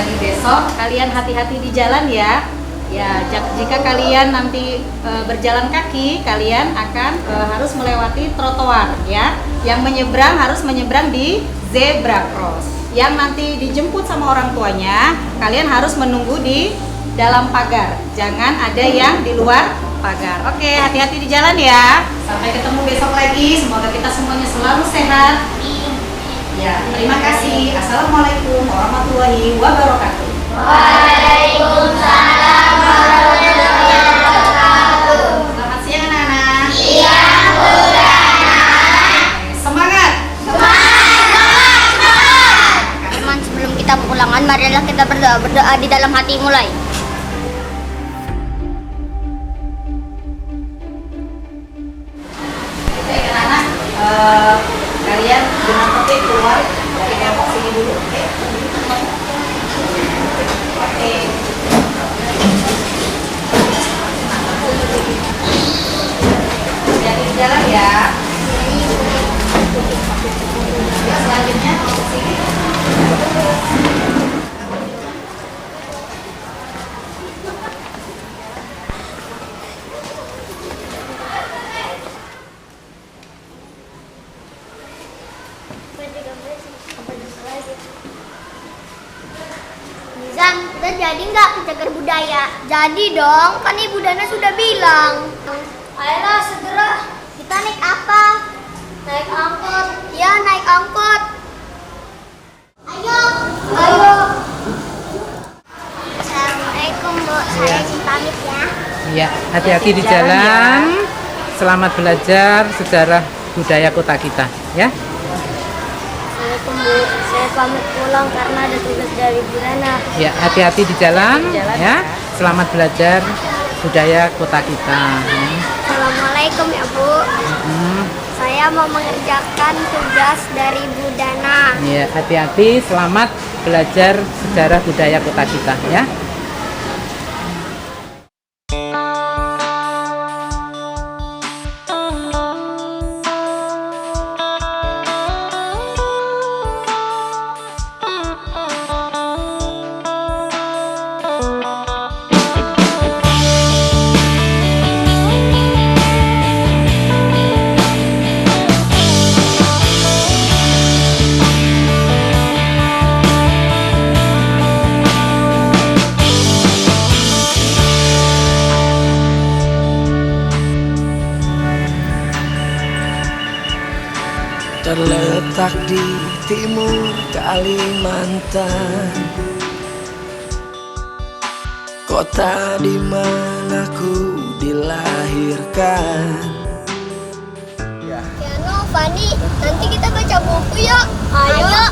Mulai besok kalian hati-hati di jalan ya. Ya, jika kalian nanti berjalan kaki, kalian akan harus melewati trotoar ya. Yang menyeberang harus menyeberang di zebra cross. Yang nanti dijemput sama orang tuanya, kalian harus menunggu di dalam pagar. Jangan ada yang di luar pagar. Oke, hati-hati di jalan ya. Sampai ketemu besok lagi. Semoga kita semuanya selalu sehat. Ya, terima kasih. Assalamualaikum warahmatullahi wabarakatuh. Waalaikumsalam warahmatullahi wabarakatuh. Selamat siang anak-anak. Siang, Bu Dana. Semangat. Teman, sebelum kita pulangan, marilah kita berdoa di dalam hati mulai. Baik anak-anak, kalian dengan tertib keluar dari kelompok sini dulu, oke? Oke. Hati-hati di jalan ya. Ya, selanjutnya kelompok sini. Nizam, kita jadi nggak ke cagar budaya? Jadi dong, kan Ibu Dana sudah bilang. Ayolah segera. Kita naik apa? Naik angkot. Ya, naik angkot. Ayo. Assalamualaikum, Bu. Saya izin pamit ya. Ya, hati-hati di jalan. Selamat belajar sejarah budaya kota kita, ya. Assalamualaikum, Bu. Saya pamit pulang karena ada tugas dari Bu Dana. Ya, hati-hati di jalan, ya. Selamat belajar budaya kota kita. Assalamualaikum ya, Bu. Saya mau mengerjakan tugas dari Bu Dana. Ya, hati-hati. Selamat belajar sejarah budaya kota kita, ya. Terletak di timur Kalimantan, kota di mana ku dilahirkan. Piano, Fani, nanti kita baca buku yuk. Ayo.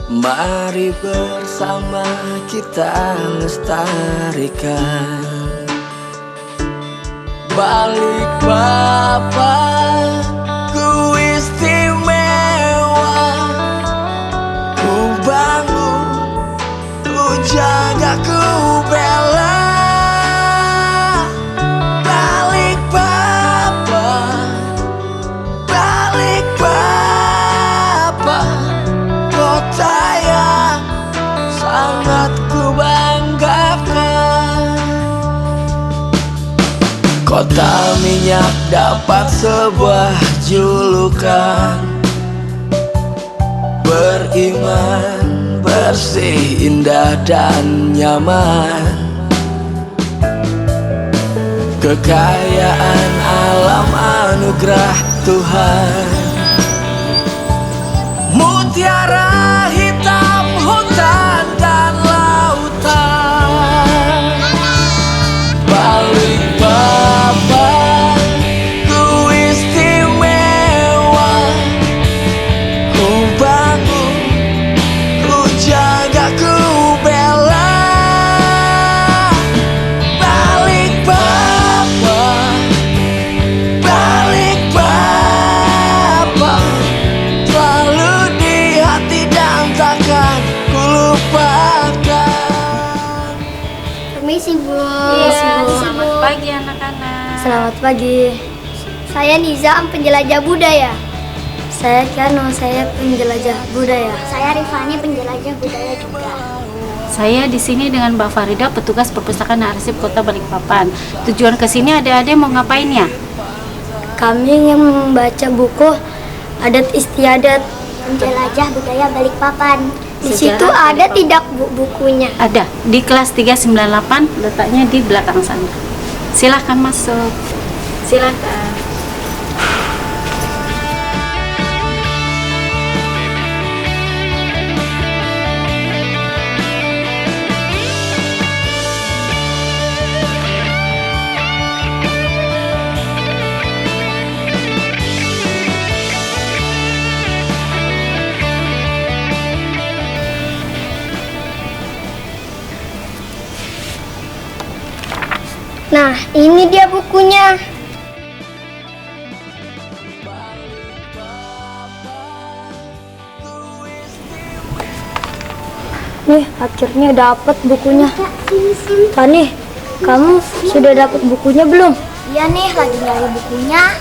Mari bersama kita lestarikan Balikpapan, ku istimewa, ku bangun, ku jaga, ku bela. Balikpapan, Balikpapan, kota yang sangat ku banggakan. Kota minyak dapat sebuah julukan, beriman, bersih, indah dan nyaman. Kekayaan alam anugerah Tuhan, mutiara hitam hutan dan lautan. Balikpapan, ku istimewa, ku bangun, ku jaga, ku bela. Balikpapan, Balikpapan, selalu di hati dan takkan ku lupakan. Permisi, Bu. Selamat pagi anak-anak. Selamat pagi. Saya Nizam, penjelajah budaya. Saya Kiano, saya penjelajah budaya. Saya Rifani, penjelajah budaya juga. Saya di sini dengan Mbak Farida, petugas perpustakaan dan arsip Kota Balikpapan. Tujuan ke sini adik-adik mau ngapain ya? Kami ingin membaca buku adat istiadat penjelajah budaya Balikpapan. Di Sejarah situ ada Balikpapan. tidak bukunya? Ada, di kelas 398, letaknya di belakang sana. Silahkan masuk. Silahkan. Nah, ini dia bukunya. Nih, akhirnya dapat bukunya. Tani, kamu sudah dapat bukunya belum? Iya nih, lagi nyari bukunya.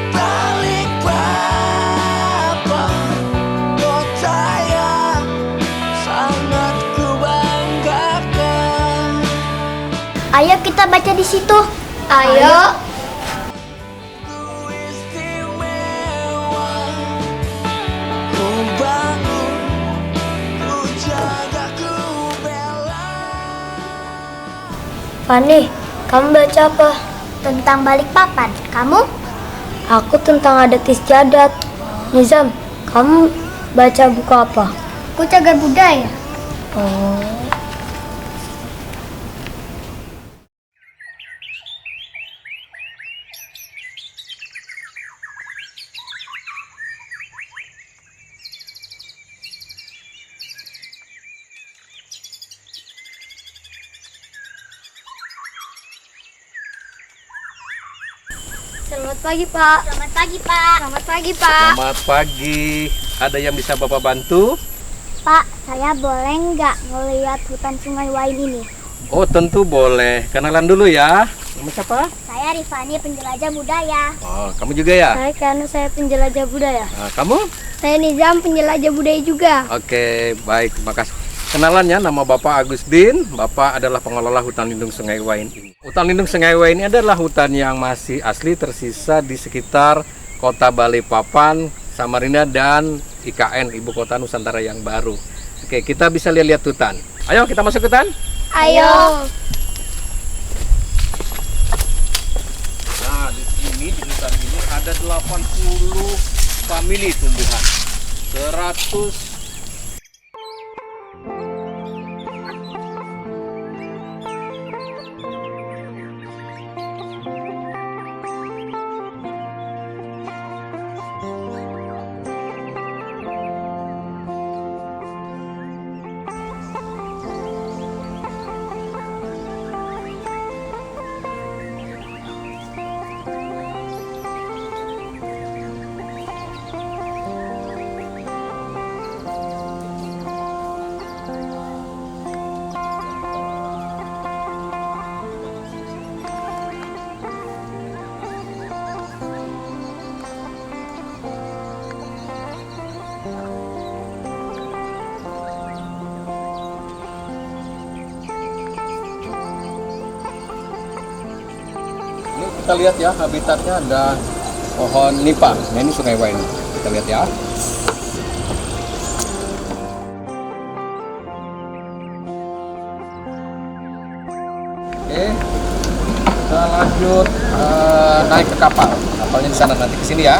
Balikpapan, kota yang sangat kubanggakan. Ayo kita baca di situ. Ayo. Ku istimewa, ku bangun, ku jaga, ku bela. Fani, kamu baca apa? Tentang Balikpapan. Kamu? Aku tentang adat istiadat. Nizam, kamu baca buku apa? Aku cagar budaya. Oh. Selamat pagi, Pak. Selamat pagi, Pak. Selamat pagi, Pak. Selamat pagi. Ada yang bisa Bapak bantu? Pak, saya boleh nggak ngelihat hutan Sungai Wain ini? Oh, tentu boleh. Kenalan dulu ya. Nama siapa? Saya Rifani, penjelajah budaya. Oh, kamu juga ya? Saya Kiano, saya penjelajah budaya. Nah, kamu? Saya Nizam, penjelajah budaya juga. Oke, baik. Terima kasih. Kenalannya, nama Bapak Agustin. Bapak adalah pengelola hutan lindung Sungai Wain ini. Hutan lindung Sungai Wain ini adalah hutan yang masih asli tersisa di sekitar Kota Balikpapan, Samarinda, dan IKN, Ibu Kota Nusantara yang baru. Oke, kita bisa lihat-lihat hutan. Ayo kita masuk hutan. Ayo. Nah, di sini di hutan ini ada 80 famili tumbuhan. 100 kita lihat ya, habitatnya ada pohon nipah. Nah, ini Sungai Wain. Kita lihat ya. Oke, kita lanjut naik ke kapal. Kapalnya di sana, nanti ke sini ya.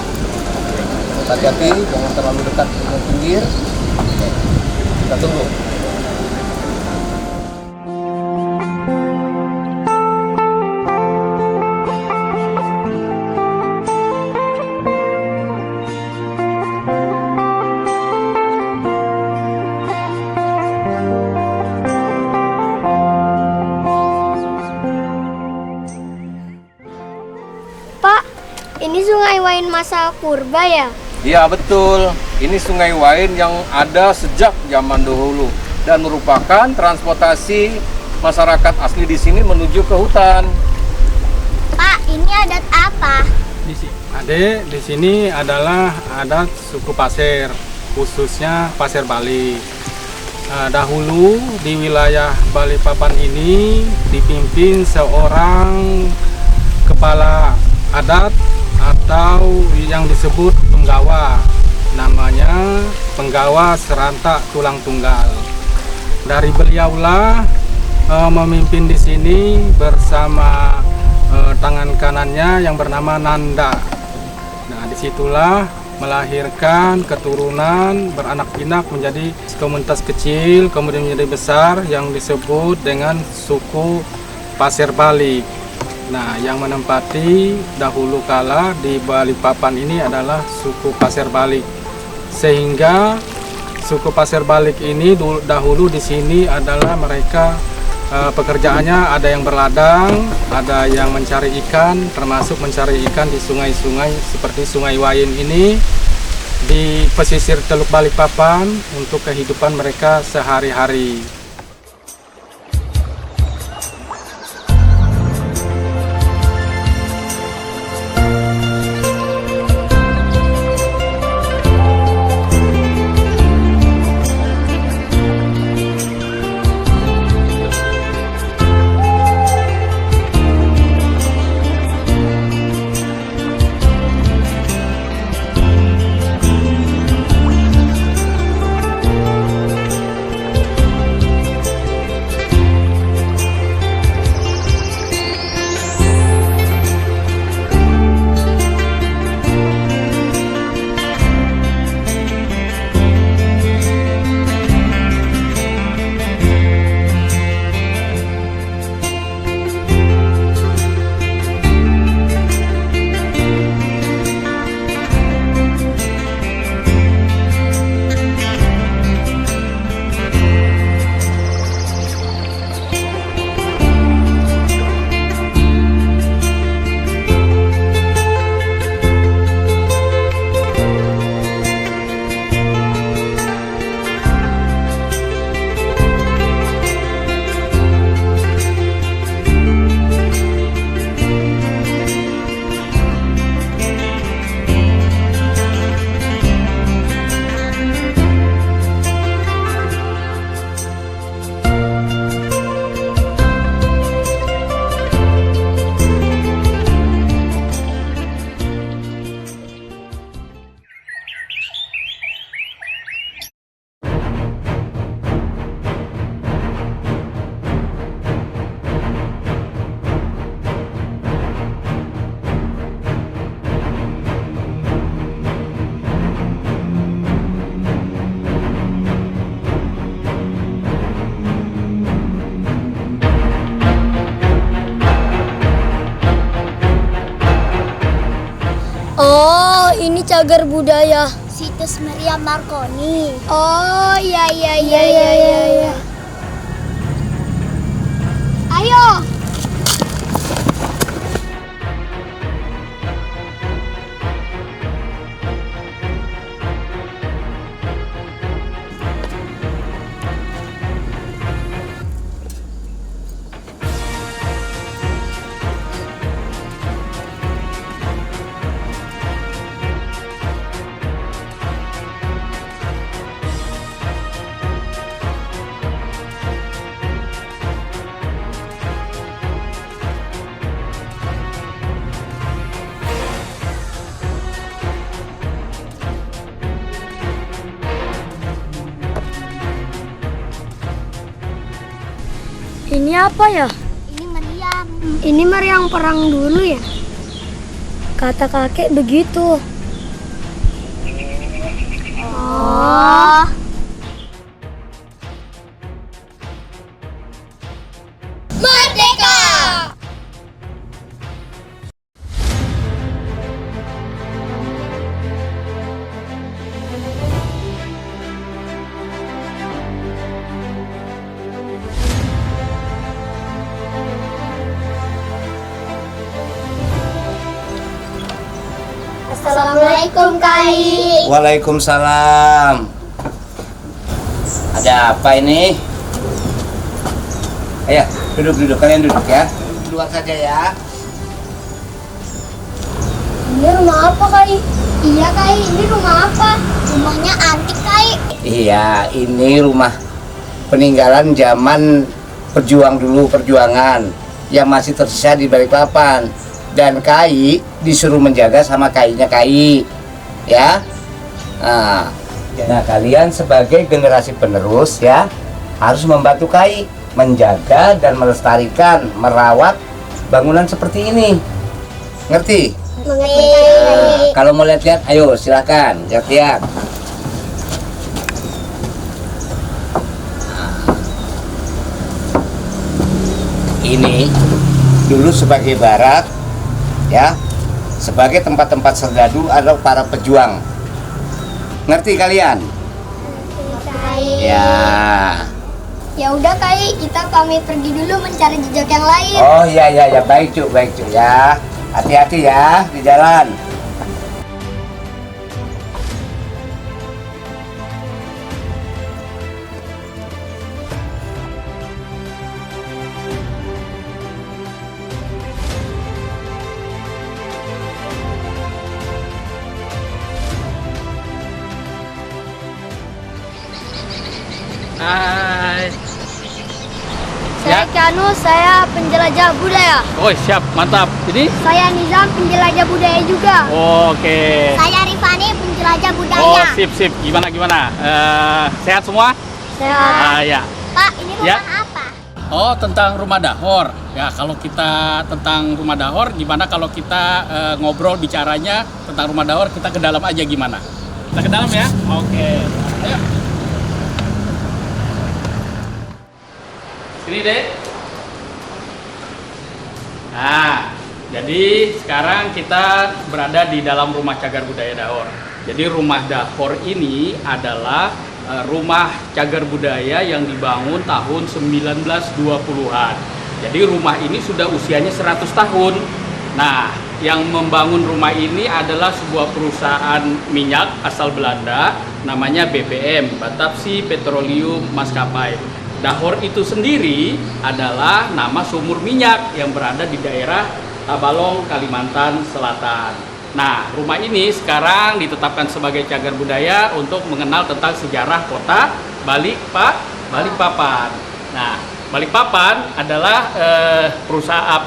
Hati-hati, jangan terlalu dekat dengan pinggir. Kita tunggu. Pak, ini Sungai Wain masa purba ya? Iya betul, ini Sungai Wain yang ada sejak zaman dahulu dan merupakan transportasi masyarakat asli di sini menuju ke hutan. Pak, Ini adat apa? Di sini adalah adat suku Pasir, khususnya Pasir Bali. Dahulu di wilayah Balikpapan ini dipimpin seorang kepala adat atau yang disebut penggawa, namanya Penggawa Serantak Tulang Tunggal. Dari beliaulah memimpin di sini bersama tangan kanannya yang bernama Nanda. Nah, disitulah melahirkan keturunan beranak pinak menjadi komunitas kecil, kemudian menjadi besar yang disebut dengan suku Pasir Balik. Nah, yang menempati dahulu kala di Balikpapan ini adalah suku Pasir Balik. Sehingga suku Pasir Balik ini dahulu di sini adalah mereka pekerjaannya ada yang berladang, ada yang mencari ikan, termasuk mencari ikan di sungai-sungai seperti Sungai Wain ini di pesisir Teluk Balikpapan untuk kehidupan mereka sehari-hari. Oh, ini cagar budaya situs Maria Marconi. Oh, iya. Ayo. Ini apa ya? Ini meriam. Ini meriam perang dulu ya? Kata kakek begitu. Oh. Merdeka! Assalamualaikum Kai. Waalaikumsalam. Ada apa ini? Ayo, duduk. Kalian duduk ya. Dua saja ya. Ini rumah apa, Kai? Iya, Kai. Ini rumah apa? Rumahnya antik, Kai. Iya, ini rumah peninggalan zaman perjuangan yang masih tersisa di Balikpapan. Dan Kai disuruh menjaga sama Kainya Kai, ya. Nah, kalian sebagai generasi penerus ya harus membantu Kai menjaga dan melestarikan, merawat bangunan seperti ini. Ngerti? Mengerti. Kalau mau lihat-lihat, ayo silahkan lihat-lihat. Ini dulu sebagai barak, ya, sebagai tempat-tempat serdadu atau para pejuang. Ngerti kalian? Ya. Ya udah, Kai, kita pamit pergi dulu mencari jejak yang lain. Oh iya, baik Cuk ya. Hati-hati ya di jalan. Hai. Saya Kanu, saya penjelajah budaya. Oh siap, mantap. Ini? Saya Nizam, penjelajah budaya juga. Oke. Saya Rifani, penjelajah budaya. Oh sip. Gimana? Sehat semua? Sehat. Ya. Pak, ini rumah Ya. apa? Oh tentang rumah dahor. Ya kalau kita tentang rumah dahor, gimana kalau kita ngobrol bicaranya tentang rumah dahor, kita ke dalam aja gimana? Kita ke dalam ya? Oke. Ayo. Sini deh. Nah, jadi sekarang kita berada di dalam rumah cagar budaya Dahor. Jadi rumah Dahor ini adalah rumah cagar budaya yang dibangun tahun 1920-an. Jadi rumah ini sudah usianya 100 tahun. Nah, yang membangun rumah ini adalah sebuah perusahaan minyak asal Belanda, namanya BPM, Batavia Petroleum Maskapai. Dahor itu sendiri adalah nama sumur minyak yang berada di daerah Tabalong, Kalimantan Selatan. Nah, rumah ini sekarang ditetapkan sebagai cagar budaya untuk mengenal tentang sejarah kota Balikpapan. Nah, Balikpapan adalah perusahaan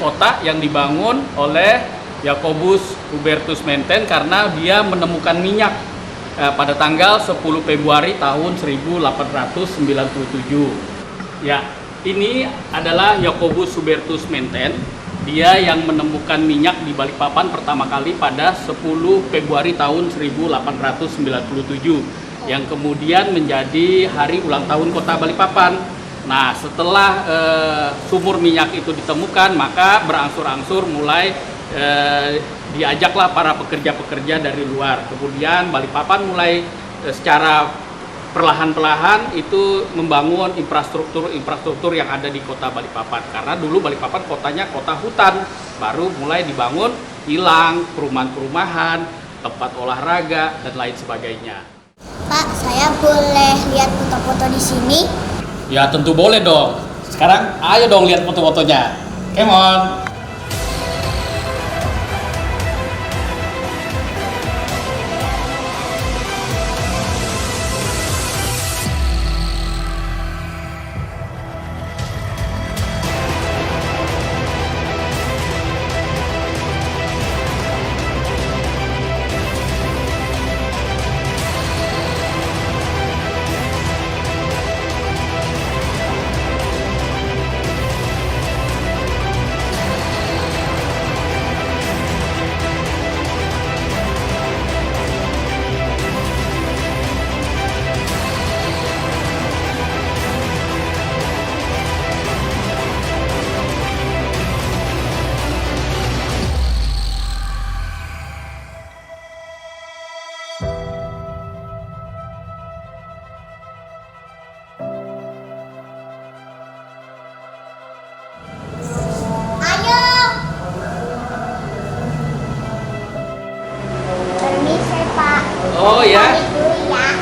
kota yang dibangun oleh Jacobus Hubertus Menten karena dia menemukan minyak pada tanggal 10 Februari tahun 1897. Ya, ini adalah Jacobus Hubertus Menten. Dia yang menemukan minyak di Balikpapan pertama kali pada 10 Februari tahun 1897 yang kemudian menjadi hari ulang tahun kota Balikpapan. Nah, setelah sumur minyak itu ditemukan, maka berangsur-angsur mulai diajaklah para pekerja-pekerja dari luar. Kemudian Balikpapan mulai secara perlahan-lahan itu membangun infrastruktur yang ada di kota Balikpapan. Karena dulu Balikpapan kotanya kota hutan, baru mulai dibangun kilang, perumahan-perumahan, tempat olahraga dan lain sebagainya. Pak, saya boleh lihat foto-foto di sini? Ya tentu boleh dong. Sekarang ayo dong lihat foto-fotonya. Come on. Oh ya.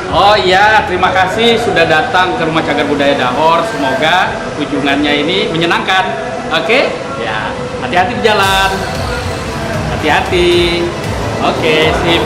Oh iya, terima kasih sudah datang ke Rumah Cagar Budaya Dahor. Semoga kunjungannya ini menyenangkan. Oke? Ya, hati-hati di jalan. Hati-hati. Oke, sip.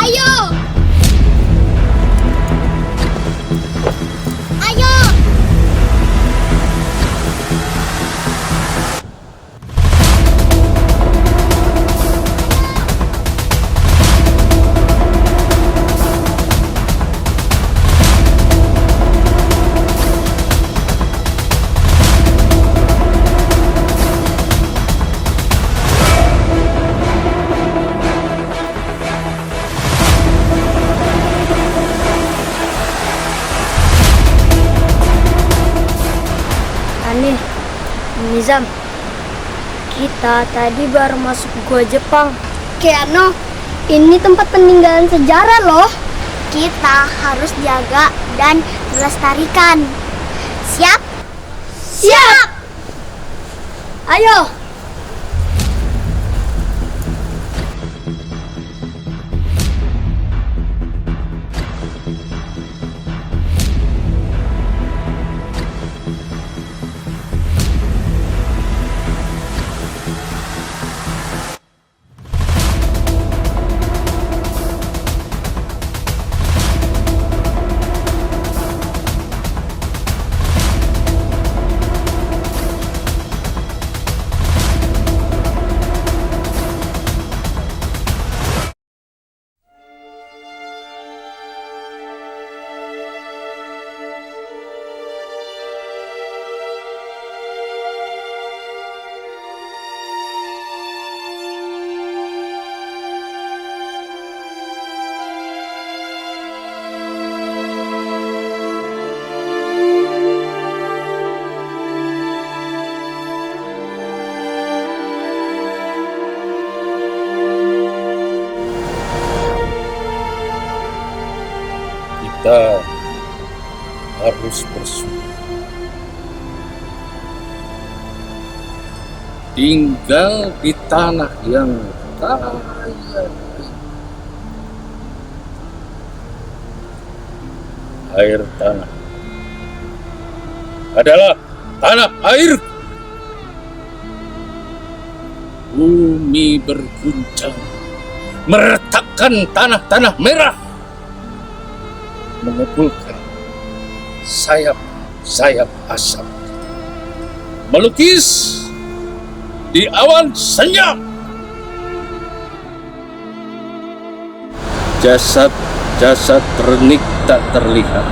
Ayo! Ayo! Aneh, Nizam, kita tadi baru masuk gua Jepang. Keano, ini tempat peninggalan sejarah loh. Kita harus jaga dan melestarikan. Siap? Siap! Ayo! Kita harus bersyukur. Tinggal di tanah yang kaya air tanah adalah tanah air. Bumi berguncang, meretakkan tanah-tanah merah, mengumpulkan sayap-sayap asap, melukis di awan senyap. Jasad-jasad renik tak terlihat,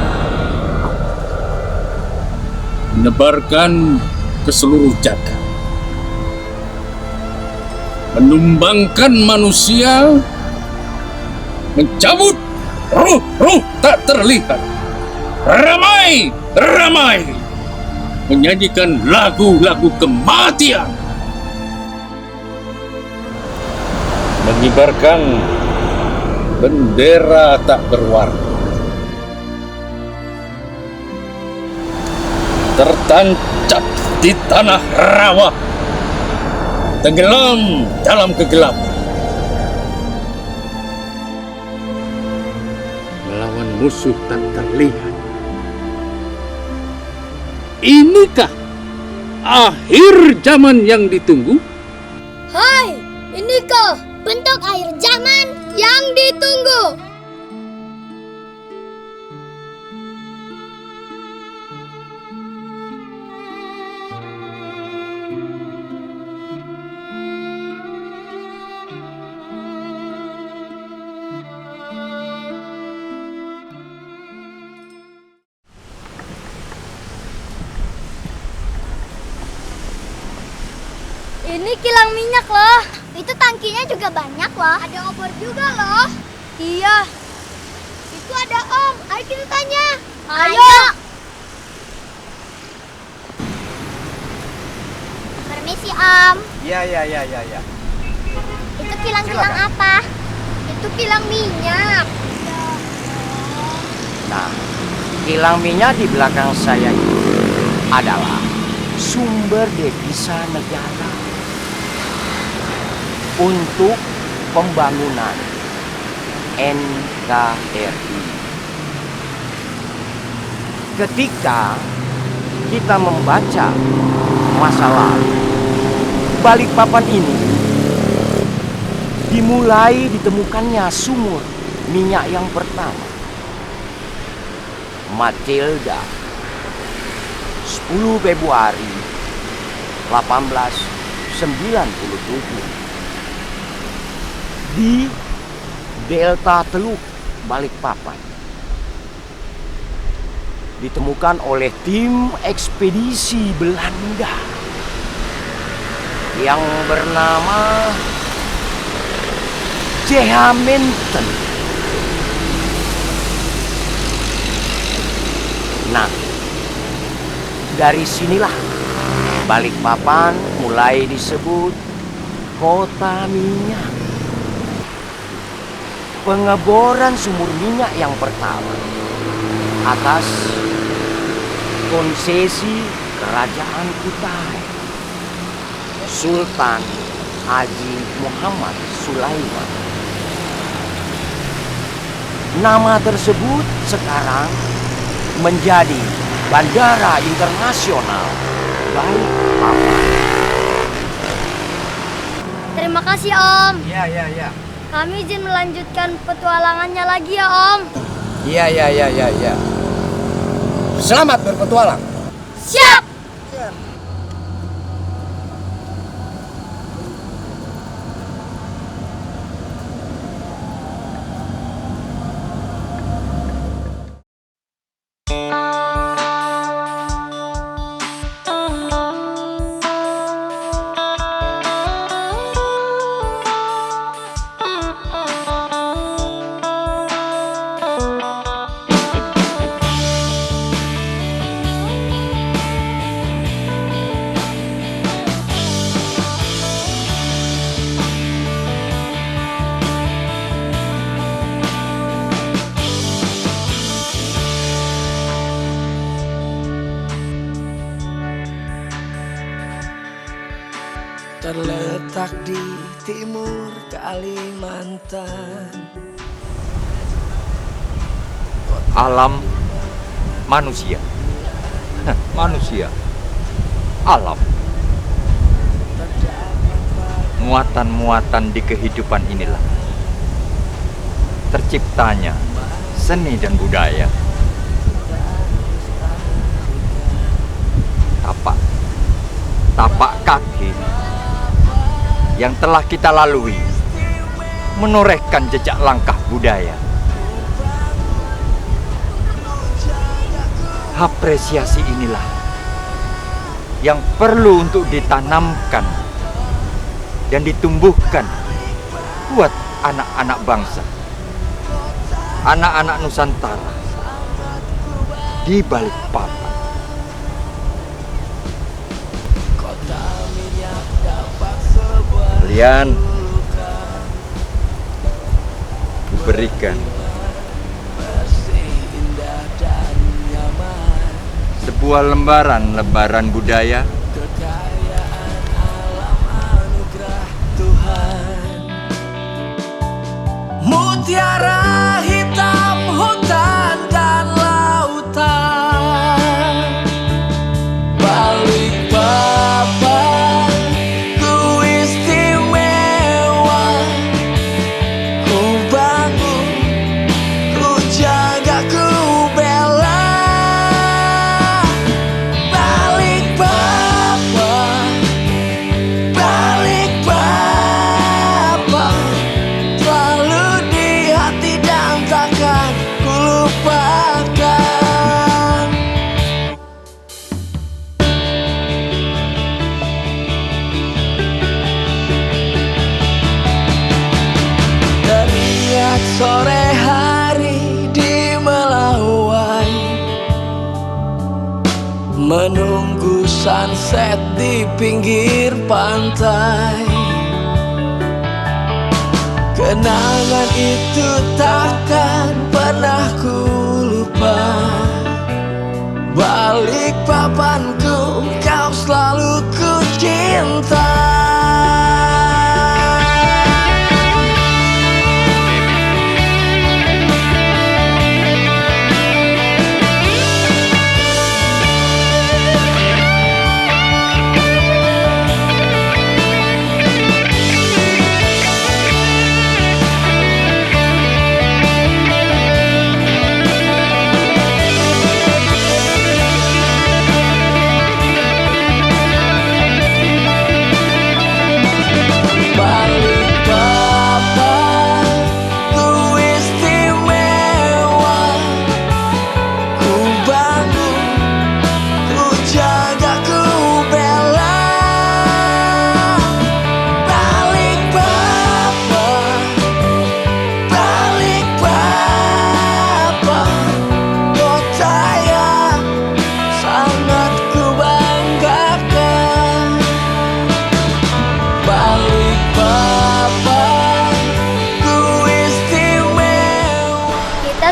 menebarkan ke seluruh jagat, menumbangkan manusia, mencabut ruh-ruh tak terlihat, ramai menyanyikan lagu-lagu kematian, mengibarkan bendera tak berwarna, tertancap di tanah rawa, tenggelam dalam kegelapan, melawan musuh tak terlihat. Inikah akhir zaman yang ditunggu? Hai, inikah bentuk akhir zaman yang ditunggu? Ini kilang minyak loh. Itu tangkinya juga banyak loh. Ada obor juga loh. Iya. Itu ada Om. Ayo kita tanya. Ayo. Permisi Om. Iya. Itu kilang-kilang apa? Itu kilang minyak. Nah, kilang minyak di belakang saya ini adalah sumber devisa negara untuk pembangunan NKRI. Ketika kita membaca masa lalu, Balikpapan ini dimulai ditemukannya sumur minyak yang pertama. Matilda 10 Februari 1897 di Delta Teluk Balikpapan ditemukan oleh tim ekspedisi Belanda yang bernama J.H. Minton. Nah, dari sinilah Balikpapan mulai disebut kota minyak. Pengeboran sumur minyak yang pertama atas konsesi Kerajaan Kutai Sultan Haji Muhammad Sulaiman. Nama tersebut sekarang menjadi Bandara Internasional Balikpapan. Terima kasih Om. Iya. Kami izin melanjutkan petualangannya lagi ya Om. Iya. Selamat berpetualang. Siap. Terletak di timur Kalimantan. Alam, manusia. Manusia, alam. Muatan-muatan di kehidupan inilah terciptanya seni dan budaya. Tapak kaki yang telah kita lalui menorehkan jejak langkah budaya. Apresiasi inilah yang perlu untuk ditanamkan dan ditumbuhkan buat anak-anak bangsa, anak-anak Nusantara di Balikpapan. Kalian kuberikan sebuah lembaran budaya Mutiara hitam hutan dan lautan, Balikpapan ku istimewa, ku bangun, ku jaga, ku bela. Balikpapan menunggu sunset di pinggir pantai. Kenangan itu takkan pernah ku lupa. Balik papanku, kau selalu ku cinta.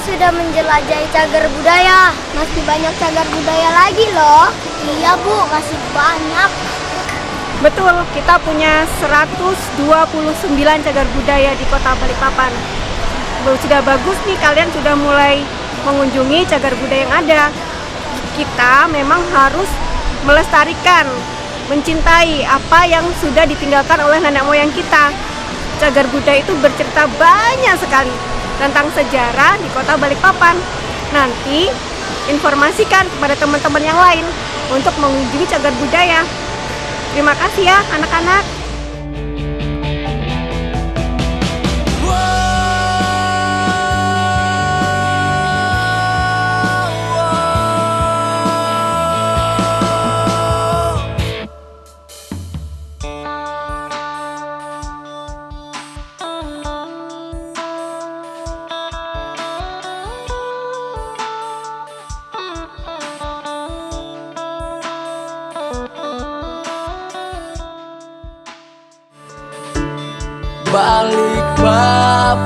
Sudah menjelajahi cagar budaya. Masih banyak cagar budaya lagi loh. Iya Bu, masih banyak. Betul, kita punya 129 cagar budaya di Kota Balikpapan. Sudah bagus nih, kalian sudah mulai mengunjungi cagar budaya yang ada. Kita memang harus melestarikan, mencintai apa yang sudah ditinggalkan oleh nenek moyang kita. Cagar budaya itu bercerita banyak sekali tentang sejarah di Kota Balikpapan. Nanti informasikan kepada teman-teman yang lain untuk mengunjungi cagar budaya. Terima kasih ya anak-anak. Balikpapan